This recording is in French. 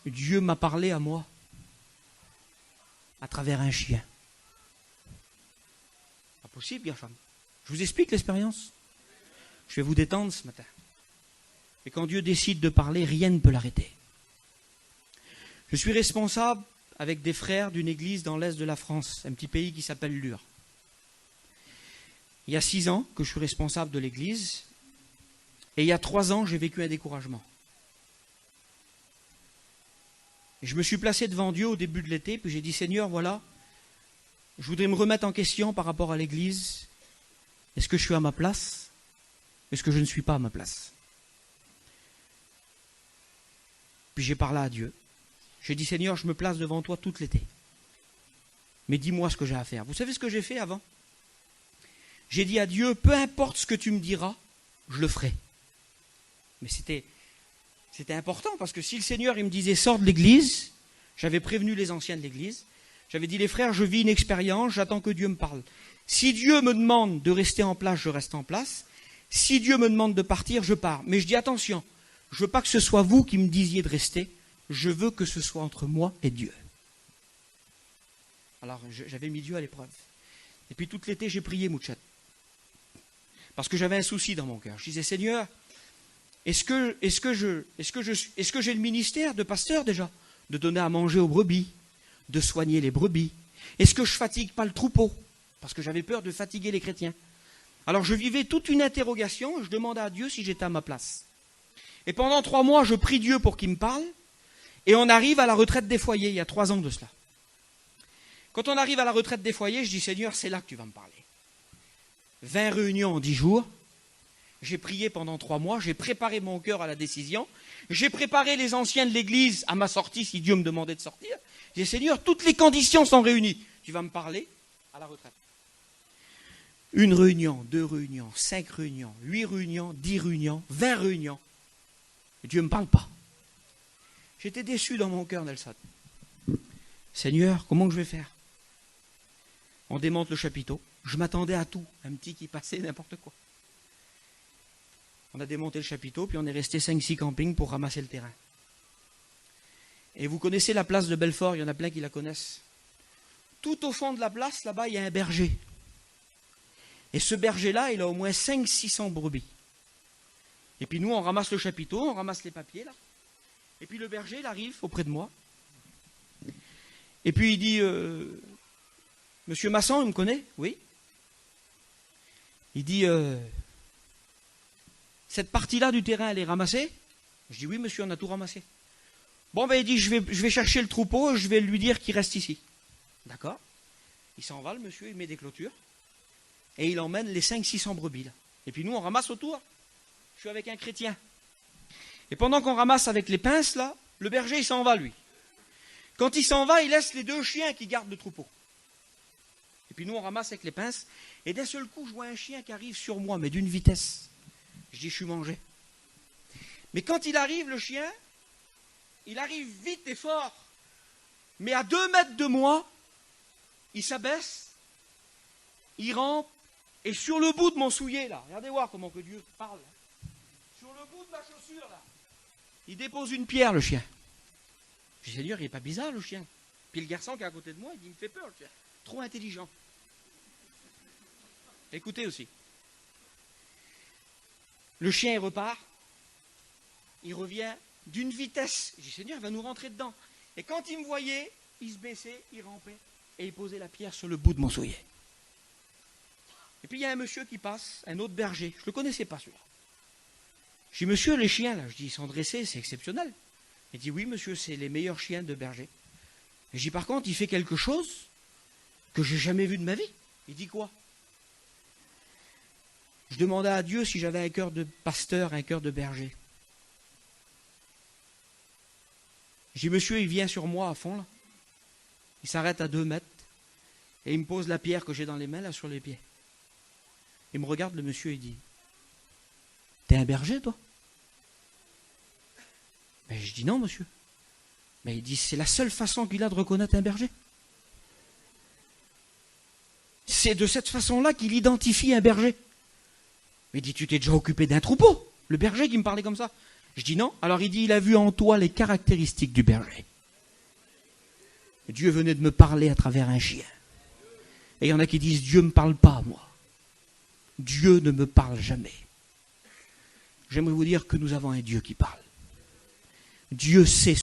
Dieu m'a parlé à moi à travers un chien. Pas possible, Gershom. Je vous explique l'expérience. Je vais vous détendre ce matin. Et quand Dieu décide de parler, rien ne peut l'arrêter. Je suis responsable avec des frères d'une église dans l'est de la France, un petit pays qui s'appelle Lure. Il y a 6 ans que je suis responsable de l'église, et il y a 3 ans, j'ai vécu un découragement. Et je me suis placé devant Dieu au début de l'été, puis j'ai dit, Seigneur, voilà, je voudrais me remettre en question par rapport à l'église. Est-ce que je suis à ma place? Est-ce que je ne suis pas à ma place? Puis j'ai parlé à Dieu. J'ai dit, Seigneur, je me place devant toi tout l'été. Mais dis-moi ce que j'ai à faire. Vous savez ce que j'ai fait avant? J'ai dit à Dieu, peu importe ce que tu me diras, je le ferai. Mais c'était important, parce que si le Seigneur il me disait, sors de l'église, j'avais prévenu les anciens de l'église, j'avais dit, les frères, je vis une expérience, j'attends que Dieu me parle. Si Dieu me demande de rester en place, je reste en place. Si Dieu me demande de partir, je pars. Mais je dis, attention, je ne veux pas que ce soit vous qui me disiez de rester, je veux que ce soit entre moi et Dieu. Alors, j'avais mis Dieu à l'épreuve. Et puis, tout l'été, j'ai prié, Mouchat. Parce que j'avais un souci dans mon cœur. Je disais, Seigneur, est-ce que j'ai le ministère de pasteur déjà? De donner à manger aux brebis, de soigner les brebis. Est-ce que je fatigue pas le troupeau? Parce que j'avais peur de fatiguer les chrétiens. Alors, je vivais toute une interrogation, je demandais à Dieu si j'étais à ma place. Et pendant 3 mois, je prie Dieu pour qu'il me parle. Et on arrive à la retraite des foyers, il y a 3 ans de cela. Quand on arrive à la retraite des foyers, je dis, Seigneur, c'est là que tu vas me parler. 20 réunions en 10 jours. J'ai prié pendant 3 mois, j'ai préparé mon cœur à la décision. J'ai préparé les anciens de l'église à ma sortie, si Dieu me demandait de sortir. J'ai dit, Seigneur, toutes les conditions sont réunies. Tu vas me parler à la retraite. 1 réunion, 2 réunions, 5 réunions, 8 réunions, 10 réunions, 20 réunions. Et Dieu ne me parle pas. J'étais déçu dans mon cœur, Nelson. Seigneur, comment je vais faire? On démonte le chapiteau. Je m'attendais à tout. Un petit qui passait, n'importe quoi. On a démonté le chapiteau, puis on est resté 5-6 campings pour ramasser le terrain. Et vous connaissez la place de Belfort, il y en a plein qui la connaissent. Tout au fond de la place, là-bas, il y a un berger. Et ce berger-là, il a au moins 500-600 brebis. Et puis nous, on ramasse le chapiteau, on ramasse les papiers, là. Et puis le berger, il arrive auprès de moi. Et puis il dit, Monsieur Masson, il me connaît? Oui. Il dit, cette partie-là du terrain, elle est ramassée? Je dis, oui, monsieur, on a tout ramassé. Bon, ben il dit, je vais chercher le troupeau, je vais lui dire qu'il reste ici. D'accord. Il s'en va, le monsieur, il met des clôtures. Et il emmène les 500-600 brebis, là. Et puis nous, on ramasse autour. Je suis avec un chrétien. Et pendant qu'on ramasse avec les pinces, là, le berger, il s'en va, lui. Quand il s'en va, il laisse les 2 chiens qui gardent le troupeau. Et puis nous, on ramasse avec les pinces. Et d'un seul coup, je vois un chien qui arrive sur moi, mais d'une vitesse. Je dis, je suis mangé. Mais quand il arrive, le chien, il arrive vite et fort. Mais à 2 mètres de moi, il s'abaisse, il rampe, et sur le bout de mon soulier, là, regardez voir comment que Dieu parle. Sur le bout de ma chaussure, là, il dépose une pierre, le chien. Je dis, Seigneur, il n'est pas bizarre, le chien. Puis le garçon qui est à côté de moi, il dit, il me fait peur, le chien. Trop intelligent. Écoutez aussi. Le chien, il repart. Il revient d'une vitesse. Je dis, Seigneur, il va nous rentrer dedans. Et quand il me voyait, il se baissait, il rampait, et il posait la pierre sur le bout de mon soulier. Et puis il y a un monsieur qui passe, un autre berger. Je ne le connaissais pas, celui-là. Je dis, monsieur, les chiens, là, je dis, ils sont dressés, c'est exceptionnel. Il dit, oui, monsieur, c'est les meilleurs chiens de berger. Et je dis, par contre, il fait quelque chose que je n'ai jamais vu de ma vie. Il dit quoi? Je demandais à Dieu si j'avais un cœur de pasteur, un cœur de berger. Je dis, monsieur, il vient sur moi à fond, là. Il s'arrête à 2 mètres et il me pose la pierre que j'ai dans les mains, là, sur les pieds. Il me regarde, le monsieur, il dit, t'es un berger, toi? Ben, je dis, non, monsieur. Ben, il dit, c'est la seule façon qu'il a de reconnaître un berger. C'est de cette façon-là qu'il identifie un berger. Mais il dit, tu t'es déjà occupé d'un troupeau? Le berger qui me parlait comme ça. Je dis non. Alors il dit, il a vu en toi les caractéristiques du berger. Dieu venait de me parler à travers un chien. Et il y en a qui disent, Dieu ne me parle pas, moi. Dieu ne me parle jamais. J'aimerais vous dire que nous avons un Dieu qui parle. Dieu sait